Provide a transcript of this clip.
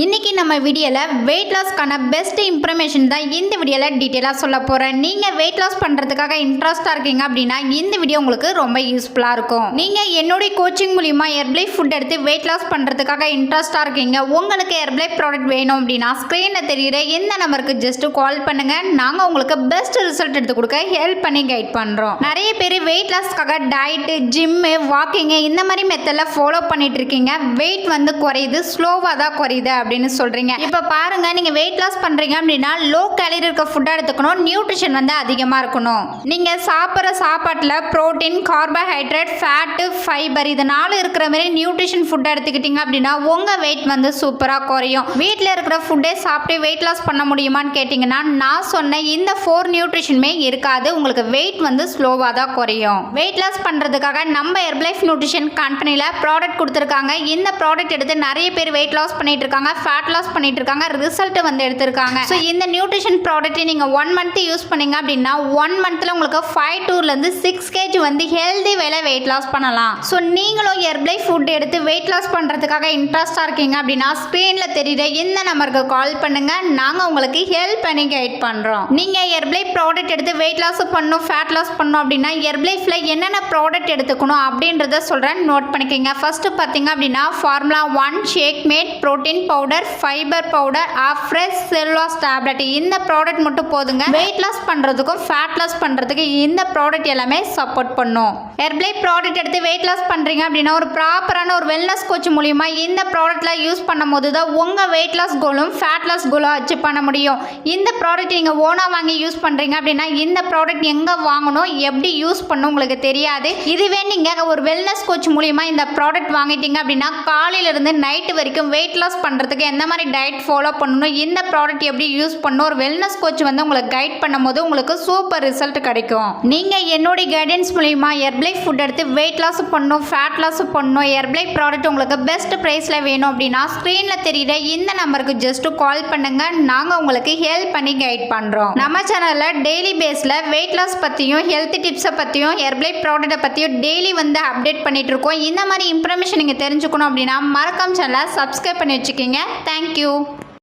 இன்னைக்கு நம்ம வீடியோவில் வெயிட் லாஸ்க்கான பெஸ்ட் இன்ஃபர்மேஷன் தான் இந்த வீடியோவில் டீட்டெயிலாக சொல்ல போகிறேன். நீங்கள் வெயிட் லாஸ் பண்ணுறதுக்காக இன்ட்ரெஸ்ட்டாக இருக்கீங்க அப்படின்னா இந்த வீடியோ உங்களுக்கு ரொம்ப யூஸ்ஃபுல்லாக இருக்கும். நீங்கள் என்னுடைய கோச்சிங் மூலிமா ஹெர்பலைஃப் ஃபுட் எடுத்து வெயிட் லாஸ் பண்ணுறதுக்காக இன்ட்ரெஸ்ட்டாக இருக்கீங்க, உங்களுக்கு ஹெர்பலைஃப் ப்ராடக்ட் வேணும் அப்படின்னா ஸ்க்ரீனில் தெரிகிற எந்த நம்பருக்கு ஜஸ்ட்டு கால் பண்ணுங்கள். நாங்கள் உங்களுக்கு பெஸ்ட் ரிசல்ட் எடுத்து கொடுக்க ஹெல்ப் பண்ணி கைட் பண்ணுறோம். நிறைய பேர் வெயிட் லாஸ்க்காக டயட்டு, ஜிம்மு, வாக்கிங்கு இந்த மாதிரி மெத்தடில் ஃபாலோ பண்ணிட்டு இருக்கீங்க. வெயிட் வந்து குறையுது, ஸ்லோவாக தான் குறையுது அப்படின்னு சொல்றீங்க. இப்போ பாருங்க, நீங்க வெயிட் லாஸ் பண்றீங்க அப்படின்னா லோ கேலரி இருக்க ஃபுட்டா எடுத்துக்கணும், நியூட்ரிஷன் வந்து அதிகமா இருக்கணும். நீங்க சாப்பிட்ற சாப்பாட்டுல புரோட்டீன், கார்போஹைட்ரேட், ஃபேட், ஃபைபர் இது 4 இருக்கிற மாதிரி நியூட்ரிஷன் ஃபுட்டா எடுத்துக்கிட்டீங்க அப்படின்னா உங்க வெயிட் வந்து சூப்பரா குறையும். வீட்டில் இருக்கிற ஃபுட்டே சாப்பிட்டு வெயிட் லாஸ் பண்ண முடியுமான்னு கேட்டீங்கன்னா நான் சொன்ன இந்த 4 நியூட்ரிஷனுமே இருக்காது. உங்களுக்கு வெயிட் வந்து ஸ்லோவா தான் குறையும். வெயிட் லாஸ் பண்றதுக்காக நம்ம ஹெர்பலைஃப் நியூட்ரிஷன் கம்பெனில ப்ராடக்ட் கொடுத்துருக்காங்க. இந்த ப்ராடக்ட் எடுத்து நிறைய பேர் வெயிட் லாஸ் பண்ணிட்டு இருக்காங்க, ஃபேட் லாஸ் பண்ணிட்டு இருக்காங்க, ரிசல்ட் வந்து எடுத்திருக்காங்க. ஸோ இந்த நியூட்ரிஷன் ப்ராடக்ட் நீங்க 1 மந்த் யூஸ் பண்ணீங்க அப்படின்னா 1 மந்த்ல உங்களுக்கு 5 to 6 kg வந்து ஹெல்தி வேலை வெயிட் லாஸ் பண்ணலாம். ஸோ நீங்களும் ஹெர்பலைஃப் ஃபுட் எடுத்து வெயிட் லாஸ் பண்றதுக்காக இன்ட்ரெஸ்டா இருக்கீங்க அப்படின்னா ஸ்கிரீன்ல தெரியுற இந்த நம்பருக்கு கால் பண்ணுங்க. நாங்க உங்களுக்கு ஹெல்ப் பண்ணி கைட் பண்றோம். நீங்க ஹெர்பலைஃப் ப்ராடக்ட் எடுத்து வெயிட் லாஸ் பண்ணணும், ஃபேட் லாஸ் பண்ணணும் அப்படின்னா ஹெர்பலைஃப்ல என்னென்ன ப்ராடக்ட் எடுத்துக்கணும் அப்படின்றத சொல்றேன், நோட் பண்ணிக்கோங்க. ஃபர்ஸ்ட் பாத்தீங்க அப்படின்னா formula 1 shake mate, protein powder, fibre powder, fresh செல்வாஸ் டேப்லெட். இந்த ப்ராடக்ட் மட்டும் போதுங்க. வெயிட் லாஸ் பண்றதுக்கும் ஃபேட் லாஸ் பண்றதுக்கு இந்த ப்ராடக்ட் எல்லாமே சப்போர்ட் பண்ணும். ஹெர்பலைஃப் ப்ராடக்ட் எடுத்து வெயிட் லாஸ் பண்றீங்க அப்படின்னா ஒரு ப்ராப்பரான ஒரு வெல்னஸ் கோச் மூலியமா இந்த ப்ராடக்ட்ல யூஸ் பண்ணும்போது தான் உங்க வெயிட் லாஸ் கோலும் ஃபேட் லாஸ் கோலும் அச்சீவ் பண்ண முடியும். இந்த ப்ராடக்ட் நீங்க ஓனா வாங்கி யூஸ் பண்றீங்க அப்படின்னா இந்த ப்ராடக்ட் எங்க வாங்கணும், எப்படி யூஸ் பண்ணணும் உங்களுக்கு தெரியாது. இதுவே நீங்க ஒரு வெல்னஸ் கோச் மூலியமா இந்த ப்ராடக்ட் வாங்கிட்டீங்க அப்படின்னா காலையில இருந்து நைட் வரைக்கும் வெயிட் லாஸ் பண்றதுக்கு எந்த மாதிரி டயட் ஃபாலோ பண்ணணும், இந்த ப்ராடக்ட் எப்படி யூஸ் பண்ணணும், ஒரு வெல்னஸ் கோச் வந்து உங்களுக்கு கைட் பண்ணும்போது உங்களுக்கு சூப்பர் ரிசல்ட் கிடைக்கும். நீங்க என்னோட கைடன்ஸ் மூலமா ஹெர்பலைஃப் ஃபுட் எடுத்து வெயிட் லாஸ் பண்ணணும், ஃபேட் லாஸ் பண்ணணும், ஹெர்பலைஃப் ப்ராடக்ட் உங்களுக்கு பெஸ்ட் பிரைஸ்ல வேணும் அப்படின்னா ஸ்கிரீன்ல தெரியுற இந்த நம்பருக்கு ஜஸ்ட் கால் பண்ணுங்க. நாங்க உங்களுக்கு ஹெல்ப் பண்ணி கைட் பண்றோம். நம்ம சேனல்ல டெய்லி பேஸ்ல வெயிட் லாஸ் பத்தியும் ஹெல்த் டிப்ஸை பத்தியும் ஹெர்பலைஃப் ப்ராடக்ட்டை பத்தியும் டெய்லி வந்து அப்டேட் பண்ணிட்டு இருக்கோம். இந்த மாதிரி இன்ஃபர்மேஷன் நீங்க தெரிஞ்சுக்கணும் அப்படின்னா மறக்காம சேனலை சப்ஸ்கிரைப் பண்ணி வச்சுக்கோங்க. Thank you.